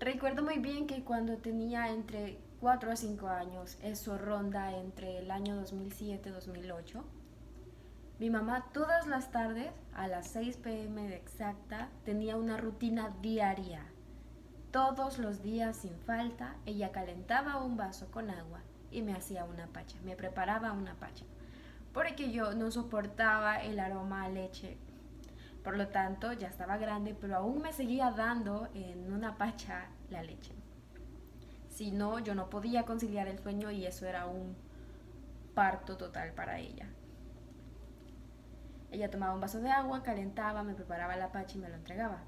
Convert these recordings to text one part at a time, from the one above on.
Recuerdo muy bien que cuando tenía entre 4 a 5 años, eso ronda entre el año 2007-2008, mi mamá todas las tardes a las 6 p.m. de exacta tenía una rutina diaria. Todos los días sin falta, ella calentaba un vaso con agua y me hacía una pacha, me preparaba una pacha, porque yo no soportaba el aroma a leche. Por lo tanto, ya estaba grande, pero aún me seguía dando en una pacha la leche. Si no, yo no podía conciliar el sueño y eso era un parto total para ella. Ella tomaba un vaso de agua, calentaba, me preparaba la pacha y me lo entregaba.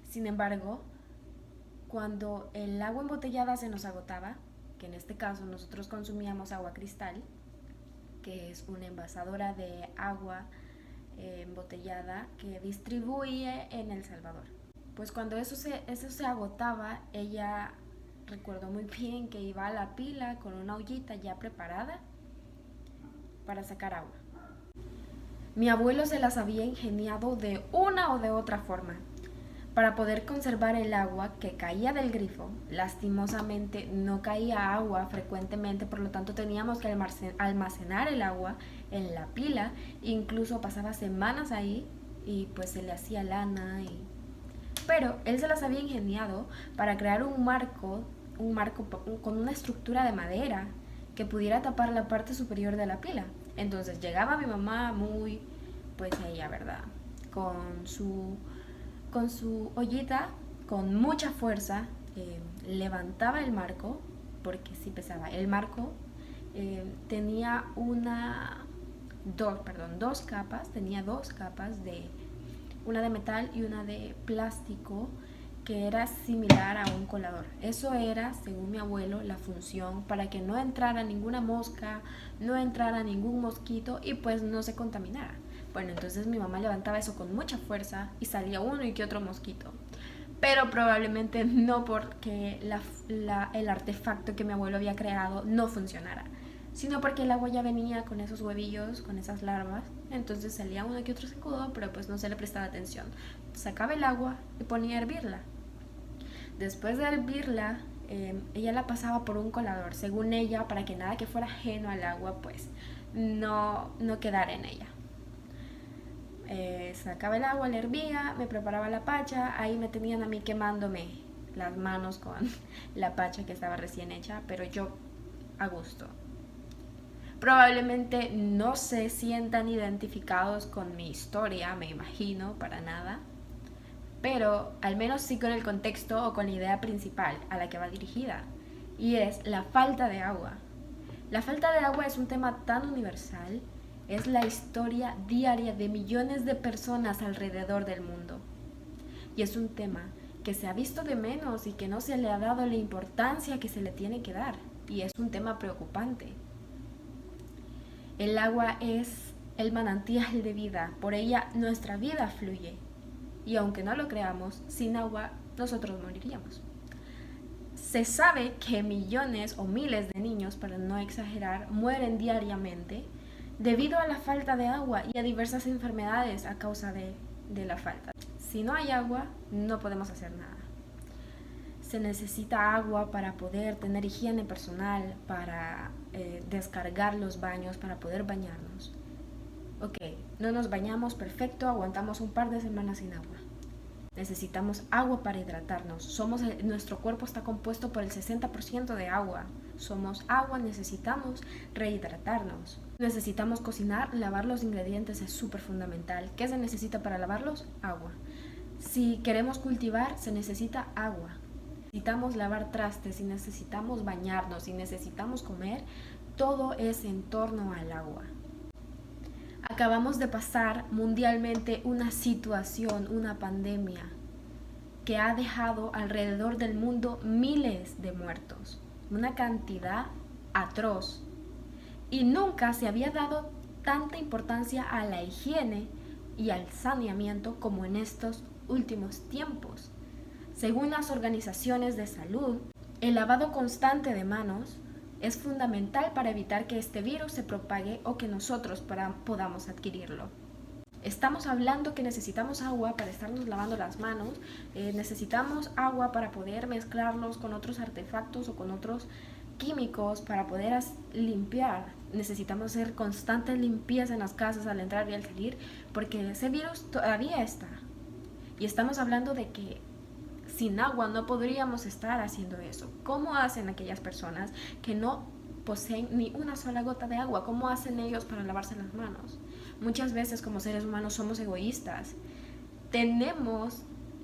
Sin embargo, cuando el agua embotellada se nos agotaba, que en este caso nosotros consumíamos agua cristal, que es una envasadora de agua embotellada que distribuye en El Salvador. Pues cuando eso se agotaba, ella recuerdo muy bien que iba a la pila con una ollita ya preparada para sacar agua. Mi abuelo se las había ingeniado de una o de otra forma para poder conservar el agua que caía del grifo. Lastimosamente no caía agua frecuentemente, por lo tanto teníamos que almacenar el agua en la pila, incluso pasaba semanas ahí y pues se le hacía lana pero él se las había ingeniado para crear un marco con una estructura de madera que pudiera tapar la parte superior de la pila. Entonces llegaba mi mamá muy, pues ella, ¿verdad? Con su, con su ollita, con mucha fuerza, levantaba el marco, porque sí pesaba. El marco tenía dos capas, tenía dos capas de una de metal y una de plástico que era similar a un colador. Eso era, según mi abuelo, la función para que no entrara ninguna mosca, no entrara ningún mosquito y pues no se contaminara. Bueno, entonces mi mamá levantaba eso con mucha fuerza y salía uno y que otro mosquito. Pero probablemente no porque el artefacto que mi abuelo había creado no funcionara, sino porque el agua ya venía con esos huevillos, con esas larvas, entonces salía uno que otro secudo, pero pues no se le prestaba atención. Sacaba el agua y ponía a hervirla. Después de hervirla, ella la pasaba por un colador, según ella, para que nada que fuera ajeno al agua, pues no quedara en ella. Sacaba el agua, la hervía, me preparaba la pacha, ahí me tenían a mí quemándome las manos con la pacha que estaba recién hecha, pero yo a gusto. Probablemente no se sientan identificados con mi historia, me imagino, para nada, pero al menos sí con el contexto o con la idea principal a la que va dirigida, y es la falta de agua. La falta de agua es un tema tan universal, es la historia diaria de millones de personas alrededor del mundo, y es un tema que se ha visto de menos y que no se le ha dado la importancia que se le tiene que dar, y es un tema preocupante. El agua es el manantial de vida, por ella nuestra vida fluye. Y aunque no lo creamos, sin agua nosotros moriríamos. Se sabe que millones o miles de niños, para no exagerar, mueren diariamente debido a la falta de agua y a diversas enfermedades a causa de la falta. Si no hay agua, no podemos hacer nada. Se necesita agua para poder tener higiene personal, para descargar los baños, para poder bañarnos. Ok, no nos bañamos, perfecto, aguantamos un par de semanas sin agua. Necesitamos agua para hidratarnos. Nuestro cuerpo está compuesto por el 60% de agua. Somos agua, necesitamos rehidratarnos. Necesitamos cocinar, lavar los ingredientes es súper fundamental. ¿Qué se necesita para lavarlos? Agua. Si queremos cultivar, se necesita agua. Necesitamos lavar trastes, si necesitamos bañarnos, si necesitamos comer, todo es en torno al agua. Acabamos de pasar mundialmente una situación, una pandemia, que ha dejado alrededor del mundo miles de muertos, una cantidad atroz. Y nunca se había dado tanta importancia a la higiene y al saneamiento como en estos últimos tiempos. Según las organizaciones de salud, el lavado constante de manos es fundamental para evitar que este virus se propague o que nosotros podamos adquirirlo. Estamos hablando que necesitamos agua para estarnos lavando las manos, necesitamos agua para poder mezclarlos con otros artefactos o con otros químicos para poder limpiar. Necesitamos hacer constantes limpiezas en las casas al entrar y al salir, porque ese virus todavía está. Y estamos hablando de que sin agua no podríamos estar haciendo eso. ¿Cómo hacen aquellas personas que no poseen ni una sola gota de agua? ¿Cómo hacen ellos para lavarse las manos? Muchas veces como seres humanos somos egoístas. Tenemos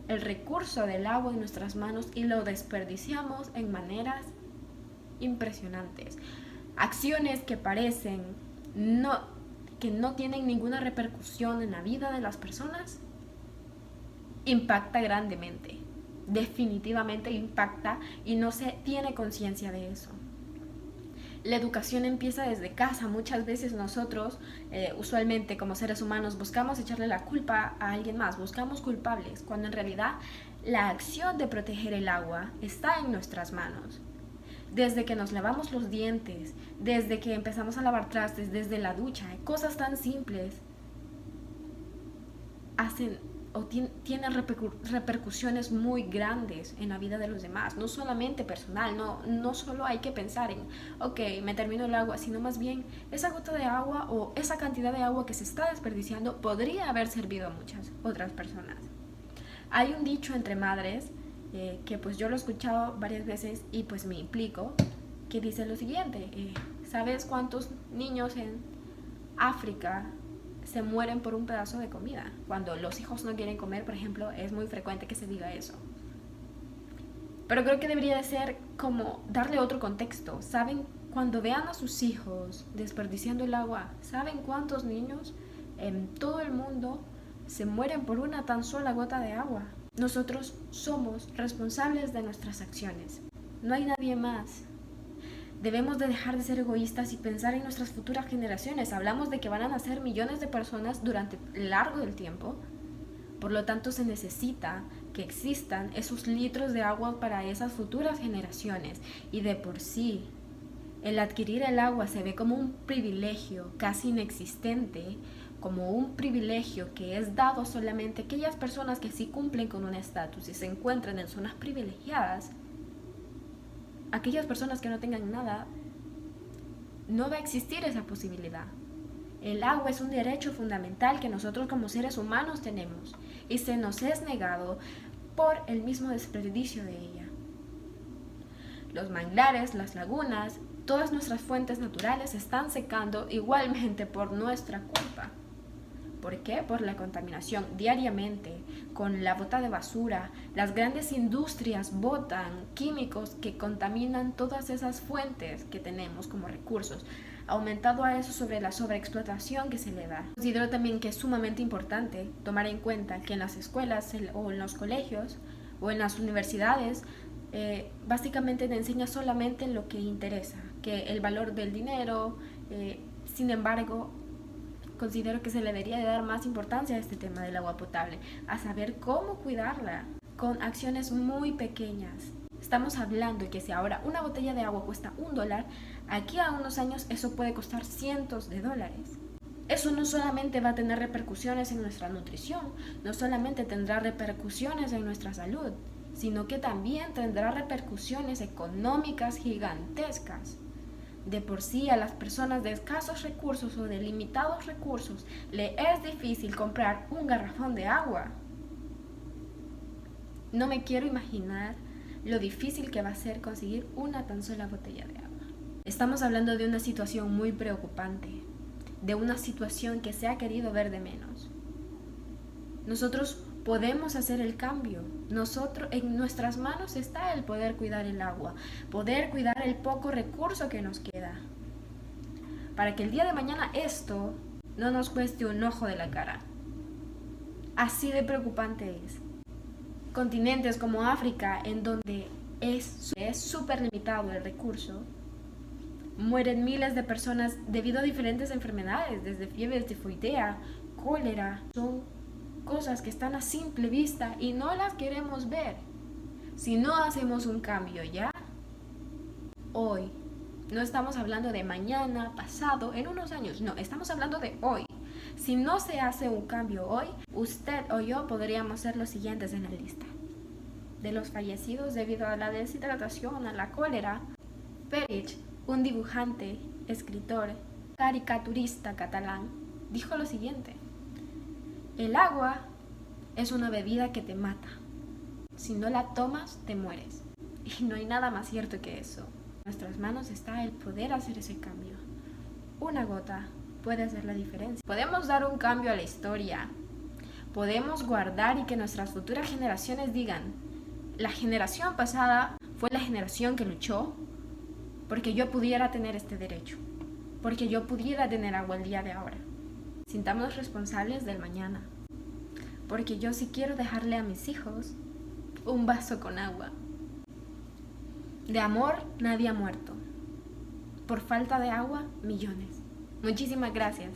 el recurso del agua en nuestras manos y lo desperdiciamos en maneras impresionantes. Acciones que parecen que no tienen ninguna repercusión en la vida de las personas, impacta grandemente. Definitivamente impacta y no se tiene conciencia de eso. La educación empieza desde casa. Muchas veces nosotros, usualmente como seres humanos, buscamos echarle la culpa a alguien más, buscamos culpables, cuando en realidad la acción de proteger el agua está en nuestras manos. Desde que nos lavamos los dientes, desde que empezamos a lavar trastes, desde la ducha, cosas tan simples hacen o tienen repercusiones muy grandes en la vida de los demás, no solamente personal, no solo hay que pensar en, ok, me termino el agua, sino más bien esa gota de agua o esa cantidad de agua que se está desperdiciando podría haber servido a muchas otras personas. Hay un dicho entre madres, que pues yo lo he escuchado varias veces y pues me implico, que dice lo siguiente, ¿sabes cuántos niños en África se mueren por un pedazo de comida? Cuando los hijos no quieren comer, por ejemplo, es muy frecuente que se diga eso. Pero creo que debería de ser como darle otro contexto. ¿Saben? Cuando vean a sus hijos desperdiciando el agua, ¿saben cuántos niños en todo el mundo se mueren por una tan sola gota de agua? Nosotros somos responsables de nuestras acciones. No hay nadie más. Debemos de dejar de ser egoístas y pensar en nuestras futuras generaciones. Hablamos de que van a nacer millones de personas durante largo del tiempo. Por lo tanto, se necesita que existan esos litros de agua para esas futuras generaciones. Y de por sí, el adquirir el agua se ve como un privilegio casi inexistente, como un privilegio que es dado solamente a aquellas personas que sí cumplen con un estatus y se encuentran en zonas privilegiadas. Aquellas personas que no tengan nada, no va a existir esa posibilidad. El agua es un derecho fundamental que nosotros como seres humanos tenemos y se nos es negado por el mismo desperdicio de ella. Los manglares, las lagunas, todas nuestras fuentes naturales se están secando igualmente por nuestra culpa. ¿Por qué? Por la contaminación diariamente, con la bota de basura. Las grandes industrias botan químicos que contaminan todas esas fuentes que tenemos como recursos. Aumentado a eso sobre la sobreexplotación que se le da. Considero también que es sumamente importante tomar en cuenta que en las escuelas o en los colegios o en las universidades básicamente te enseña solamente lo que interesa, que el valor del dinero, sin embargo, considero que se le debería de dar más importancia a este tema del agua potable, a saber cómo cuidarla con acciones muy pequeñas. Estamos hablando de que si ahora una botella de agua cuesta $1, aquí a unos años eso puede costar cientos de dólares. Eso no solamente va a tener repercusiones en nuestra nutrición, no solamente tendrá repercusiones en nuestra salud, sino que también tendrá repercusiones económicas gigantescas. De por sí a las personas de escasos recursos o de limitados recursos le es difícil comprar un garrafón de agua. No me quiero imaginar lo difícil que va a ser conseguir una tan sola botella de agua. Estamos hablando de una situación muy preocupante, de una situación que se ha querido ver de menos. Nosotros podemos hacer el cambio. En nuestras manos está el poder cuidar el agua, poder cuidar el poco recurso que nos queda, para que el día de mañana esto no nos cueste un ojo de la cara. Así de preocupante es. Continentes como África, en donde es súper limitado el recurso, mueren miles de personas debido a diferentes enfermedades, desde fiebres tifoidea, cólera. Son cosas que están a simple vista y no las queremos ver. Si no hacemos un cambio ya, hoy, no estamos hablando de mañana, pasado, en unos años, no, estamos hablando de hoy. Si no se hace un cambio hoy, usted o yo podríamos ser los siguientes en la lista. De los fallecidos debido a la deshidratación, a la cólera, Perich, un dibujante, escritor, caricaturista catalán, dijo lo siguiente: el agua es una bebida que te mata. Si no la tomas, te mueres. Y no hay nada más cierto que eso. En nuestras manos está el poder hacer ese cambio. Una gota puede hacer la diferencia. Podemos dar un cambio a la historia. Podemos guardar y que nuestras futuras generaciones digan: la generación pasada fue la generación que luchó porque yo pudiera tener este derecho, porque yo pudiera tener agua el día de ahora. Sintámonos responsables del mañana, porque yo sí quiero dejarle a mis hijos un vaso con agua. De amor nadie ha muerto. Por falta de agua, millones. Muchísimas gracias.